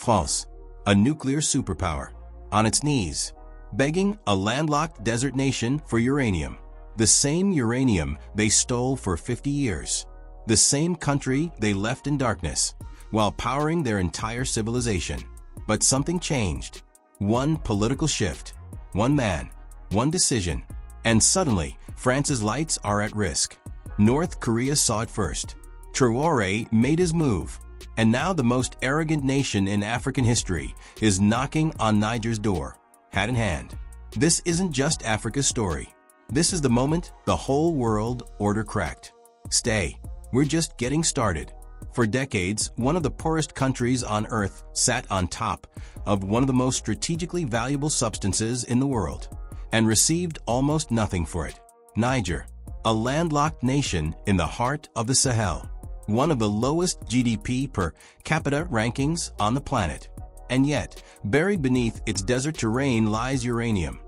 France, a nuclear superpower, on its knees, begging a landlocked desert nation for uranium. The same uranium they stole for 50 years. The same country they left in darkness, while powering their entire civilization. But something changed. One political shift, one man, one decision, and suddenly, France's lights are at risk. North Korea saw it first. Traoré made his move, and now the most arrogant nation in African history is knocking on Niger's door, hat in hand. This isn't just Africa's story. This is the moment the whole world order cracked. Stay, we're just getting started. For decades, one of the poorest countries on Earth sat on top of one of the most strategically valuable substances in the world and received almost nothing for it. Niger, a landlocked nation in the heart of the Sahel, one of the lowest GDP per capita rankings on the planet. And yet, buried beneath its desert terrain lies uranium,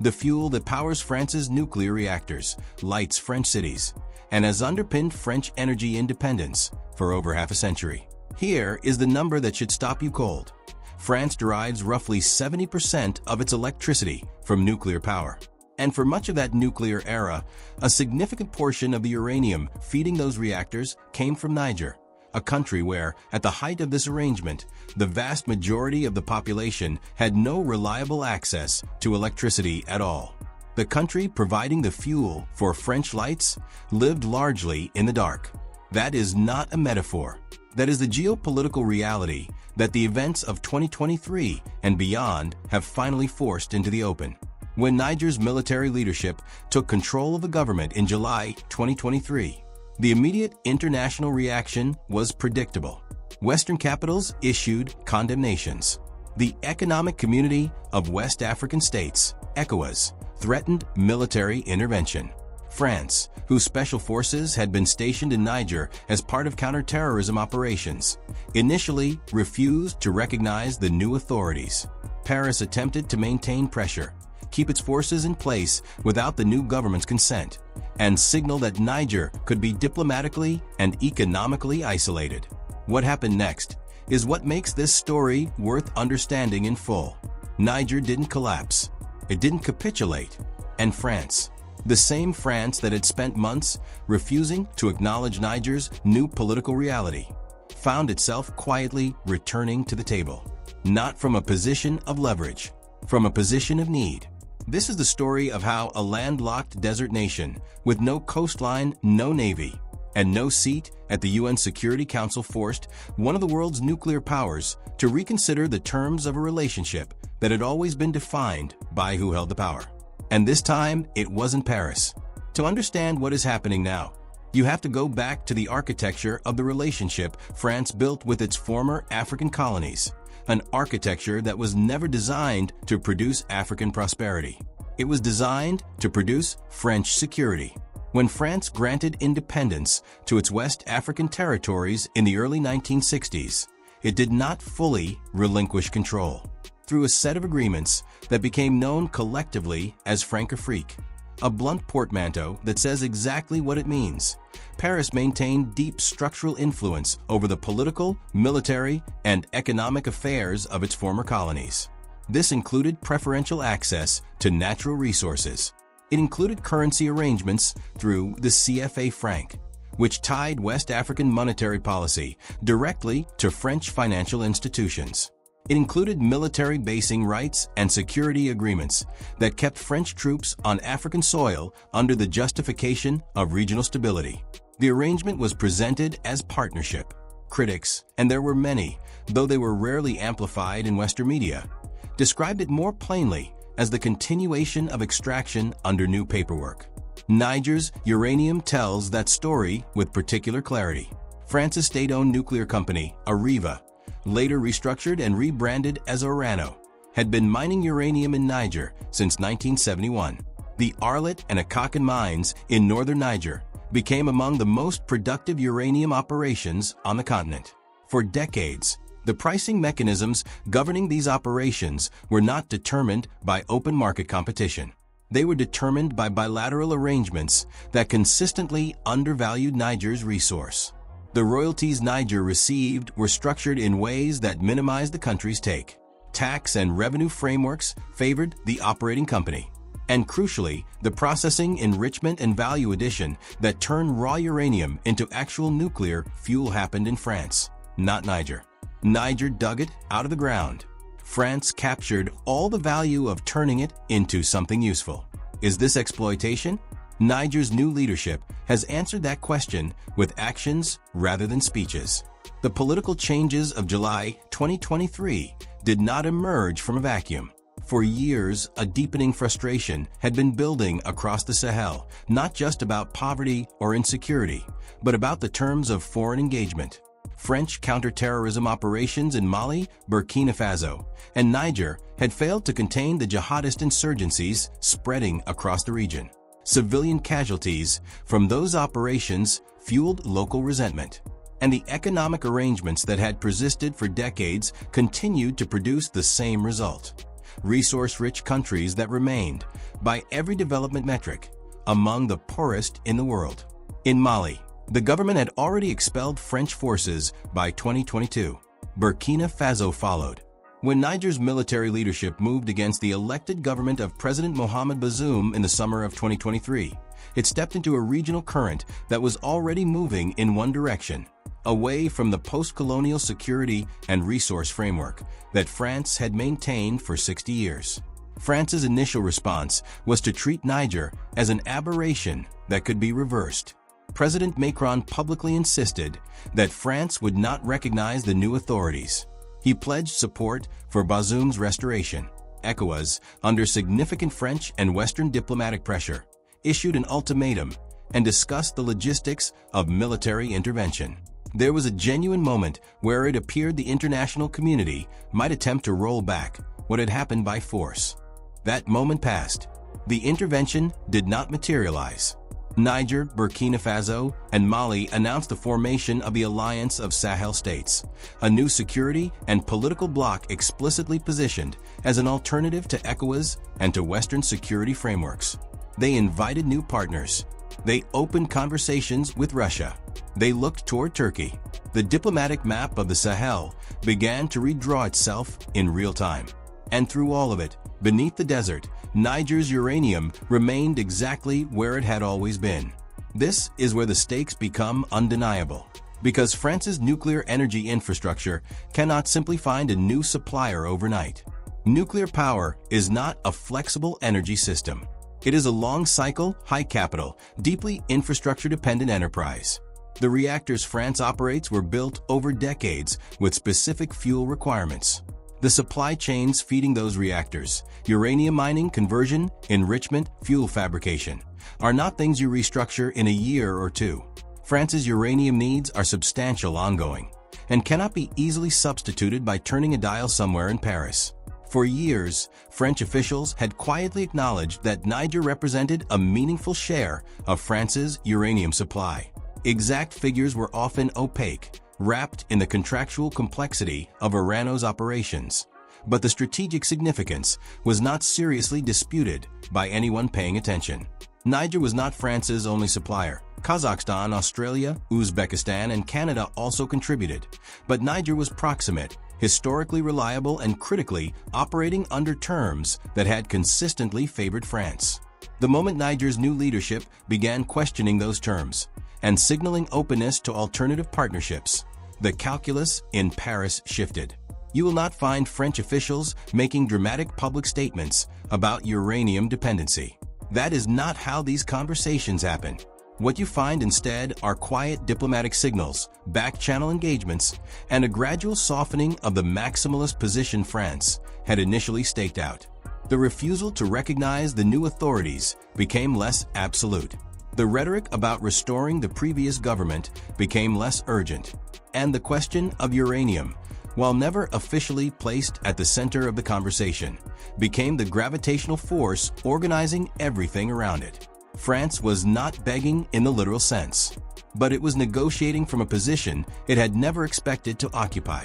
the fuel that powers France's nuclear reactors, lights French cities, and has underpinned French energy independence for over half a century. Here is the number that should stop you cold. France derives roughly 70% of its electricity from nuclear power. And for much of that nuclear era, a significant portion of the uranium feeding those reactors came from Niger, a country where, at the height of this arrangement, the vast majority of the population had no reliable access to electricity at all. The country providing the fuel for French lights lived largely in the dark. That is not a metaphor. That is the geopolitical reality that the events of 2023 and beyond have finally forced into the open. When Niger's military leadership took control of the government in July 2023, the immediate international reaction was predictable. Western capitals issued condemnations. The Economic Community of West African States, ECOWAS, threatened military intervention. France, whose special forces had been stationed in Niger as part of counterterrorism operations, initially refused to recognize the new authorities. Paris attempted to maintain pressure, keep its forces in place without the new government's consent, and signal that Niger could be diplomatically and economically isolated. What happened next is what makes this story worth understanding in full. Niger didn't collapse. It didn't capitulate. And France, the same France that had spent months refusing to acknowledge Niger's new political reality, found itself quietly returning to the table. Not from a position of leverage, from a position of need. This is the story of how a landlocked desert nation with no coastline, no navy, and no seat at the UN Security Council forced one of the world's nuclear powers to reconsider the terms of a relationship that had always been defined by who held the power. And this time, it wasn't Paris. To understand what is happening now, you have to go back to the architecture of the relationship France built with its former African colonies, an architecture that was never designed to produce African prosperity. It was designed to produce French security. When France granted independence to its West African territories in the early 1960s, it did not fully relinquish control. Through a set of agreements that became known collectively as Francafrique, a blunt portmanteau that says exactly what it means, Paris maintained deep structural influence over the political, military, and economic affairs of its former colonies. This included preferential access to natural resources. It included currency arrangements through the CFA franc, which tied West African monetary policy directly to French financial institutions. It included military basing rights and security agreements that kept French troops on African soil under the justification of regional stability. The arrangement was presented as partnership. Critics, and there were many, though they were rarely amplified in Western media, described it more plainly as the continuation of extraction under new paperwork. Niger's uranium tells that story with particular clarity. France's state-owned nuclear company, Areva, later restructured and rebranded as Urano, had been mining uranium in Niger since 1971. The Arlit and Akakan mines in northern Niger became among the most productive uranium operations on the continent. For decades, the pricing mechanisms governing these operations were not determined by open market competition. They were determined by bilateral arrangements that consistently undervalued Niger's resource. The royalties Niger received were structured in ways that minimized the country's take. Tax and revenue frameworks favored the operating company. And crucially, the processing, enrichment, and value addition that turned raw uranium into actual nuclear fuel happened in France, not Niger. Niger dug it out of the ground. France captured all the value of turning it into something useful. Is this exploitation? Niger's new leadership has answered that question with actions rather than speeches. The political changes of July 2023 did not emerge from a vacuum. For years, a deepening frustration had been building across the Sahel, not just about poverty or insecurity, but about the terms of foreign engagement. French counterterrorism operations in Mali, Burkina Faso, and Niger had failed to contain the jihadist insurgencies spreading across the region. Civilian casualties from those operations fueled local resentment, and the economic arrangements that had persisted for decades continued to produce the same result. Resource-rich countries that remained, by every development metric, among the poorest in the world. In Mali, the government had already expelled French forces by 2022. Burkina Faso followed. When Niger's military leadership moved against the elected government of President Mohamed Bazoum in the summer of 2023, it stepped into a regional current that was already moving in one direction, away from the post-colonial security and resource framework that France had maintained for 60 years. France's initial response was to treat Niger as an aberration that could be reversed. President Macron publicly insisted that France would not recognize the new authorities. He pledged support for Bazoum's restoration. ECOWAS, under significant French and Western diplomatic pressure, issued an ultimatum and discussed the logistics of military intervention. There was a genuine moment where it appeared the international community might attempt to roll back what had happened by force. That moment passed. The intervention did not materialize. Niger, Burkina Faso, and Mali announced the formation of the Alliance of Sahel States, a new security and political bloc explicitly positioned as an alternative to ECOWAS and to Western security frameworks. They invited new partners. They opened conversations with Russia. They looked toward Turkey. The diplomatic map of the Sahel began to redraw itself in real time. And through all of it, beneath the desert, Niger's uranium remained exactly where it had always been. This is where the stakes become undeniable, because France's nuclear energy infrastructure cannot simply find a new supplier overnight. Nuclear power is not a flexible energy system. It is a long-cycle, high-capital, deeply infrastructure-dependent enterprise. The reactors France operates were built over decades with specific fuel requirements. The supply chains feeding those reactors, uranium mining, conversion, enrichment, fuel fabrication, are not things you restructure in a year or two. France's uranium needs are substantial, ongoing, and cannot be easily substituted by turning a dial somewhere in Paris. For years, French officials had quietly acknowledged that Niger represented a meaningful share of France's uranium supply. Exact figures were often opaque, wrapped in the contractual complexity of Orano's operations. But the strategic significance was not seriously disputed by anyone paying attention. Niger was not France's only supplier. Kazakhstan, Australia, Uzbekistan, and Canada also contributed. But Niger was proximate, historically reliable, and critically operating under terms that had consistently favored France. The moment Niger's new leadership began questioning those terms and signaling openness to alternative partnerships, the calculus in Paris shifted. You will not find French officials making dramatic public statements about uranium dependency. That is not how these conversations happen. What you find instead are quiet diplomatic signals, back-channel engagements, and a gradual softening of the maximalist position France had initially staked out. The refusal to recognize the new authorities became less absolute. The rhetoric about restoring the previous government became less urgent, and the question of uranium, while never officially placed at the center of the conversation, became the gravitational force organizing everything around it. France was not begging in the literal sense, but it was negotiating from a position it had never expected to occupy.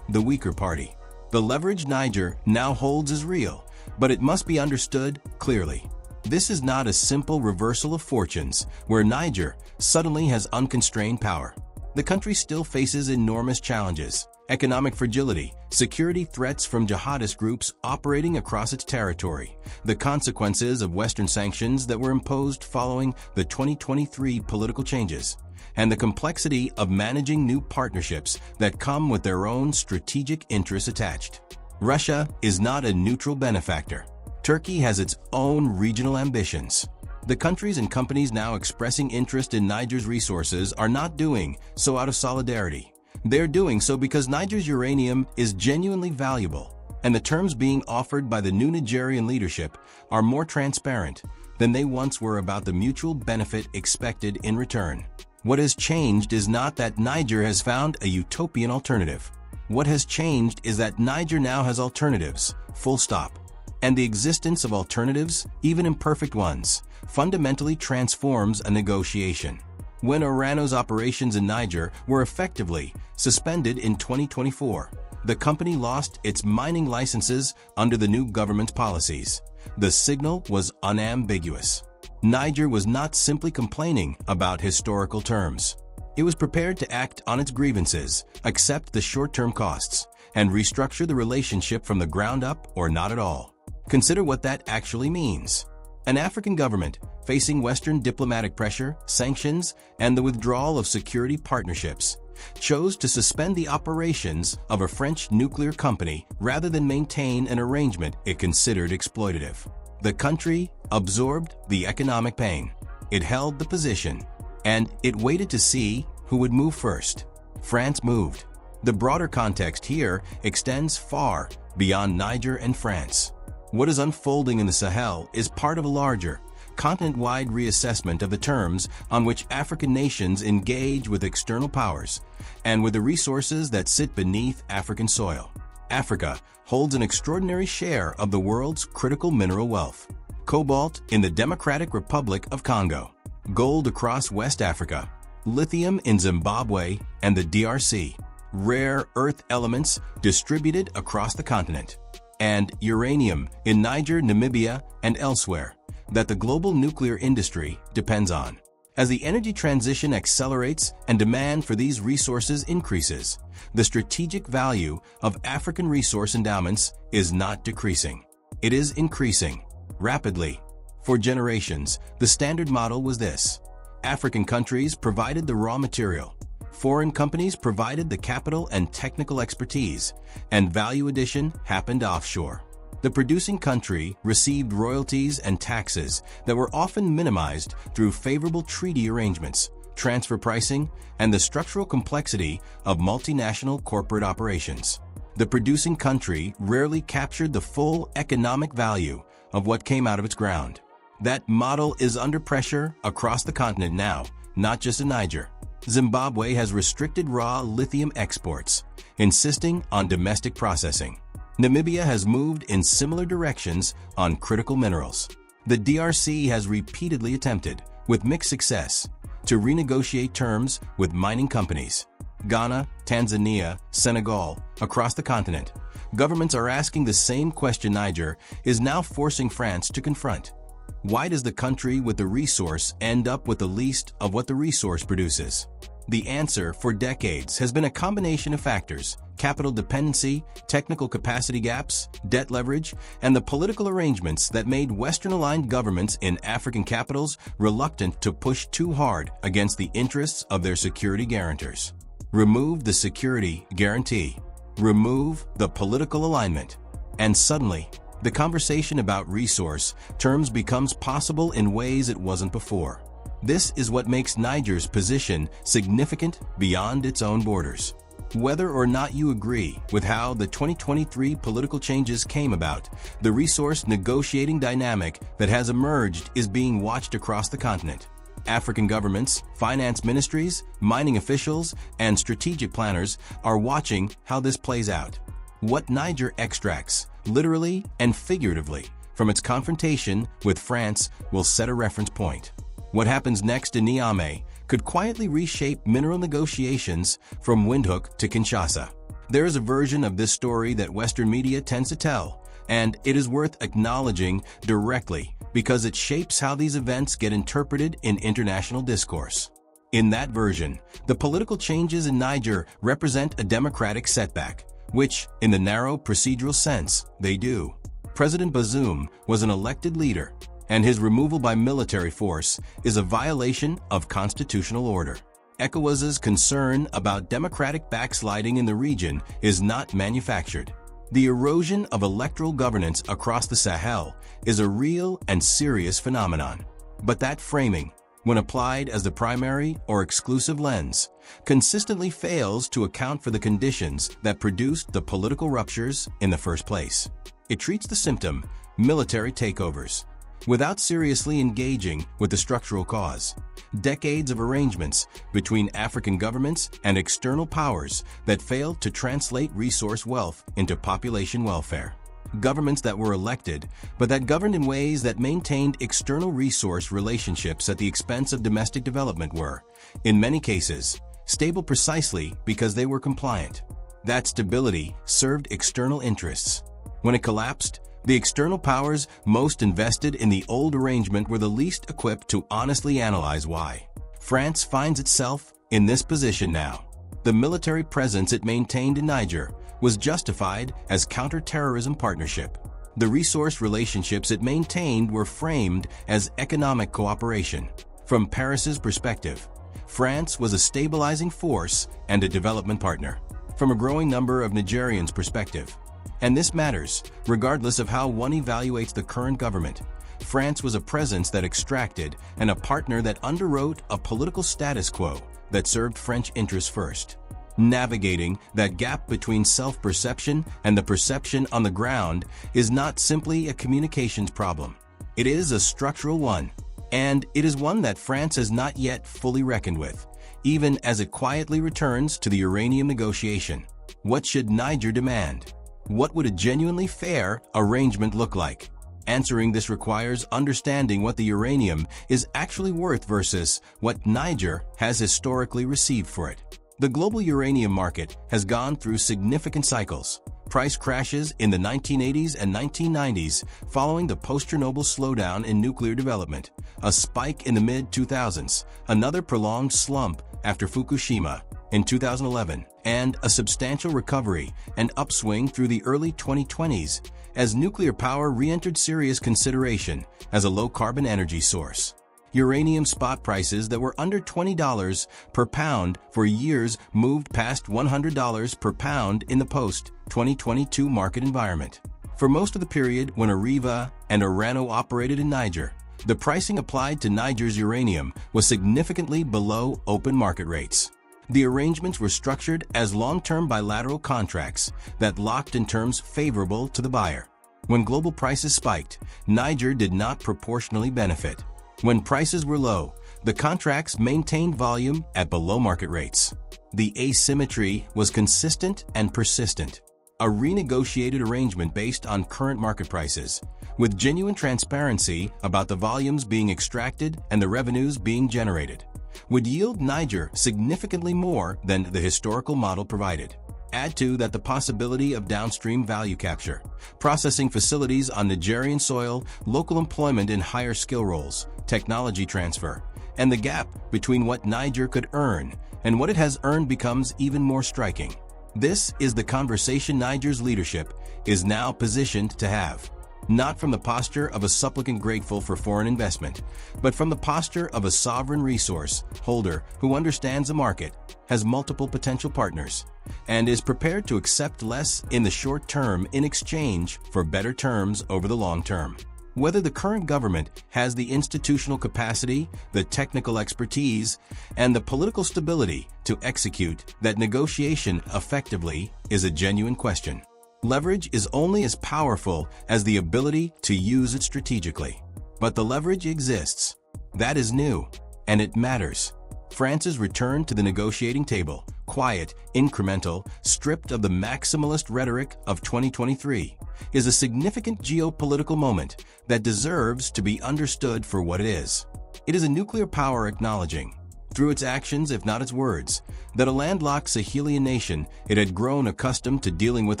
The weaker party. The leverage Niger now holds is real, but it must be understood clearly. This is not a simple reversal of fortunes where Niger suddenly has unconstrained power. the country still faces enormous challenges: economic fragility, security threats from jihadist groups operating across its territory, the consequences of Western sanctions that were imposed following the 2023 political changes, and the complexity of managing new partnerships that come with their own strategic interests attached. Russia is not a neutral benefactor. Turkey has its own regional ambitions. The countries and companies now expressing interest in Niger's resources are not doing so out of solidarity. They're doing so because Niger's uranium is genuinely valuable, and the terms being offered by the new Nigerian leadership are more transparent than they once were about the mutual benefit expected in return. What has changed is not that Niger has found a utopian alternative. What has changed is that Niger now has alternatives, full stop. And the existence of alternatives, even imperfect ones, fundamentally transforms a negotiation. When Orano's operations in Niger were effectively suspended in 2024, the company lost its mining licenses under the new government's policies. The signal was unambiguous. Niger was not simply complaining about historical terms. It was prepared to act on its grievances, accept the short-term costs, and restructure the relationship from the ground up or not at all. Consider what that actually means. An African government facing Western diplomatic pressure, sanctions, and the withdrawal of security partnerships chose to suspend the operations of a French nuclear company rather than maintain an arrangement it considered exploitative. The country absorbed the economic pain. It held the position, and it waited to see who would move first. France moved. The broader context here extends far beyond Niger and France. What is unfolding in the Sahel is part of a larger, continent-wide reassessment of the terms on which African nations engage with external powers and with the resources that sit beneath African soil. Africa holds an extraordinary share of the world's critical mineral wealth. Cobalt in the Democratic Republic of Congo, gold across West Africa, lithium in Zimbabwe and the DRC, rare earth elements distributed across the continent, and uranium in Niger, Namibia, and elsewhere that the global nuclear industry depends on. As the energy transition accelerates and demand for these resources increases, the strategic value of African resource endowments is not decreasing. It is increasing rapidly. For generations, the standard model was this: African countries provided the raw material, foreign companies provided the capital and technical expertise, and value addition happened offshore. The producing country received royalties and taxes that were often minimized through favorable treaty arrangements, transfer pricing, and the structural complexity of multinational corporate operations. The producing country rarely captured the full economic value of what came out of its ground. That model is under pressure across the continent now, not just in Niger. Zimbabwe has restricted raw lithium exports, insisting on domestic processing. Namibia has moved in similar directions on critical minerals. The DRC has repeatedly attempted, with mixed success, to renegotiate terms with mining companies. Ghana, Tanzania, Senegal, across the continent, governments are asking the same question Niger is now forcing France to confront. Why does the country with the resource end up with the least of what the resource produces? The answer for decades has been a combination of factors: capital dependency, technical capacity gaps, debt leverage, and the political arrangements that made Western-aligned governments in African capitals reluctant to push too hard against the interests of their security guarantors. Remove the security guarantee, remove the political alignment, and suddenly, the conversation about resource terms becomes possible in ways it wasn't before. This is what makes Niger's position significant beyond its own borders. Whether or not you agree with how the 2023 political changes came about, the resource negotiating dynamic that has emerged is being watched across the continent. African governments, finance ministries, mining officials, and strategic planners are watching how this plays out. What Niger extracts, literally and figuratively, from its confrontation with France will set a reference point. What happens next in Niamey could quietly reshape mineral negotiations from Windhoek to Kinshasa. There is a version of this story that Western media tends to tell, and it is worth acknowledging directly because it shapes how these events get interpreted in international discourse. In that version, the political changes in Niger represent a democratic setback, which, in the narrow procedural sense, they do. President Bazoum was an elected leader, and his removal by military force is a violation of constitutional order. ECOWAS's concern about democratic backsliding in the region is not manufactured. The erosion of electoral governance across the Sahel is a real and serious phenomenon. But that framing, when applied as the primary or exclusive lens, consistently fails to account for the conditions that produced the political ruptures in the first place. It treats the symptom, military takeovers, without seriously engaging with the structural cause. Decades of arrangements between African governments and external powers that failed to translate resource wealth into population welfare. Governments that were elected, but that governed in ways that maintained external resource relationships at the expense of domestic development were, in many cases, stable precisely because they were compliant. That stability served external interests. When it collapsed, the external powers most invested in the old arrangement were the least equipped to honestly analyze why. France finds itself in this position now. The military presence it maintained in Niger was justified as counter-terrorism partnership. The resource relationships it maintained were framed as economic cooperation. From Paris's perspective, France was a stabilizing force and a development partner. From a growing number of Nigerians' perspective, and this matters, regardless of how one evaluates the current government, France was a presence that extracted and a partner that underwrote a political status quo that served French interests first. Navigating that gap between self-perception and the perception on the ground is not simply a communications problem. It is a structural one, and it is one that France has not yet fully reckoned with, even as it quietly returns to the uranium negotiation. What should Niger demand? What would a genuinely fair arrangement look like? Answering this requires understanding what the uranium is actually worth versus what Niger has historically received for it. The global uranium market has gone through significant cycles. Price crashes in the 1980s and 1990s following the post-Chernobyl slowdown in nuclear development, a spike in the mid-2000s, another prolonged slump after Fukushima in 2011, and a substantial recovery and upswing through the early 2020s as nuclear power re-entered serious consideration as a low-carbon energy source. Uranium spot prices that were under $20 per pound for years moved past $100 per pound in the post-2022 market environment. For most of the period when Areva and Orano operated in Niger, the pricing applied to Niger's uranium was significantly below open market rates. The arrangements were structured as long-term bilateral contracts that locked in terms favorable to the buyer. When global prices spiked, Niger did not proportionally benefit. When prices were low, the contracts maintained volume at below market rates. The asymmetry was consistent and persistent. A renegotiated arrangement based on current market prices, with genuine transparency about the volumes being extracted and the revenues being generated, would yield Niger significantly more than the historical model provided. Add to that the possibility of downstream value capture, processing facilities on Nigerian soil, local employment in higher skill roles, technology transfer, and the gap between what Niger could earn and what it has earned becomes even more striking. This is the conversation Niger's leadership is now positioned to have, not from the posture of a supplicant grateful for foreign investment, but from the posture of a sovereign resource holder who understands the market, has multiple potential partners, and is prepared to accept less in the short term in exchange for better terms over the long term. Whether the current government has the institutional capacity, the technical expertise, and the political stability to execute that negotiation effectively is a genuine question. Leverage is only as powerful as the ability to use it strategically. But the leverage exists. That is new, and it matters. France's return to the negotiating table, quiet, incremental, stripped of the maximalist rhetoric of 2023, is a significant geopolitical moment that deserves to be understood for what it is. It is a nuclear power acknowledging, through its actions if not its words, that a landlocked Sahelian nation it had grown accustomed to dealing with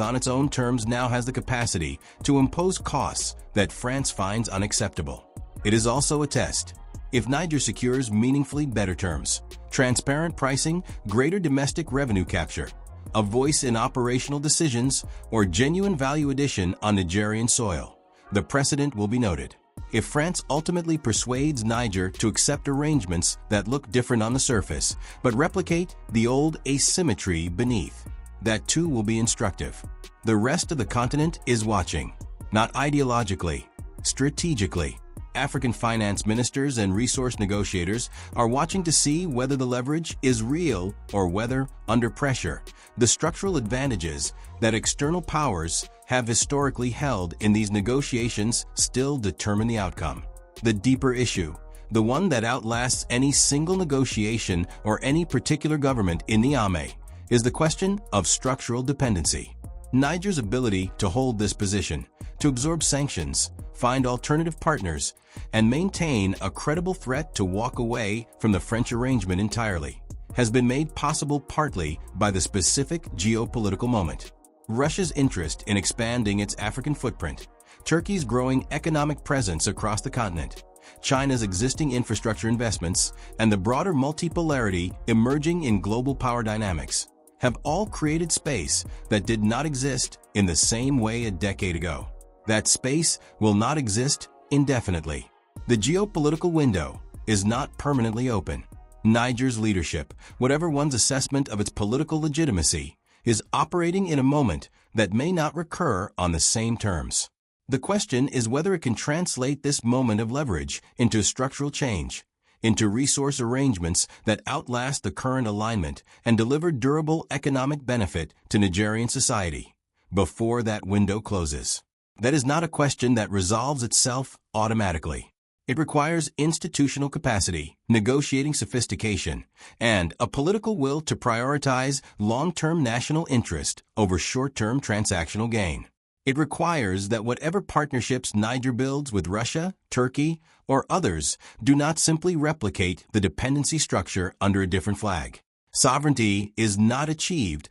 on its own terms now has the capacity to impose costs that France finds unacceptable. It is also a test. if Niger secures meaningfully better terms, transparent pricing, greater domestic revenue capture, a voice in operational decisions, or genuine value addition on Nigerian soil, the precedent will be noted. If France ultimately persuades Niger to accept arrangements that look different on the surface, but replicate the old asymmetry beneath, that too will be instructive. The rest of the continent is watching, not ideologically, strategically. African finance ministers and resource negotiators are watching to see whether the leverage is real or whether, under pressure, the structural advantages that external powers have historically held in these negotiations still determine the outcome. The deeper issue, the one that outlasts any single negotiation or any particular government in Niamey, is the question of structural dependency. Niger's ability to hold this position, to absorb sanctions, find alternative partners, and maintain a credible threat to walk away from the French arrangement entirely, has been made possible partly by the specific geopolitical moment. Russia's interest in expanding its African footprint, Turkey's growing economic presence across the continent, China's existing infrastructure investments, and the broader multipolarity emerging in global power dynamics have all created space that did not exist in the same way a decade ago. That space will not exist indefinitely. The geopolitical window is not permanently open. Niger's leadership, whatever one's assessment of its political legitimacy, is operating in a moment that may not recur on the same terms. The question is whether it can translate this moment of leverage into structural change, into resource arrangements that outlast the current alignment and deliver durable economic benefit to Nigerian society before that window closes. That is not a question that resolves itself automatically. It requires institutional capacity, negotiating sophistication, and a political will to prioritize long-term national interest over short-term transactional gain. It requires that whatever partnerships Niger builds with Russia, Turkey, or others do not simply replicate the dependency structure under a different flag. Sovereignty is not achieved